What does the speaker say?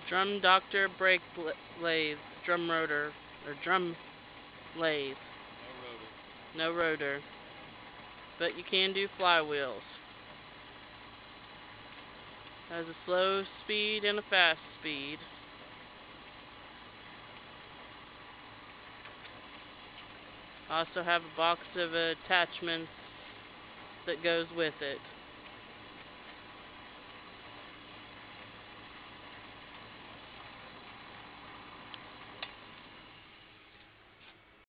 Drum Doctor brake lathe, drum rotor, or drum lathe. No rotor. But you can do flywheels. Has a slow speed and a fast speed. Also have a box of attachments that goes with it.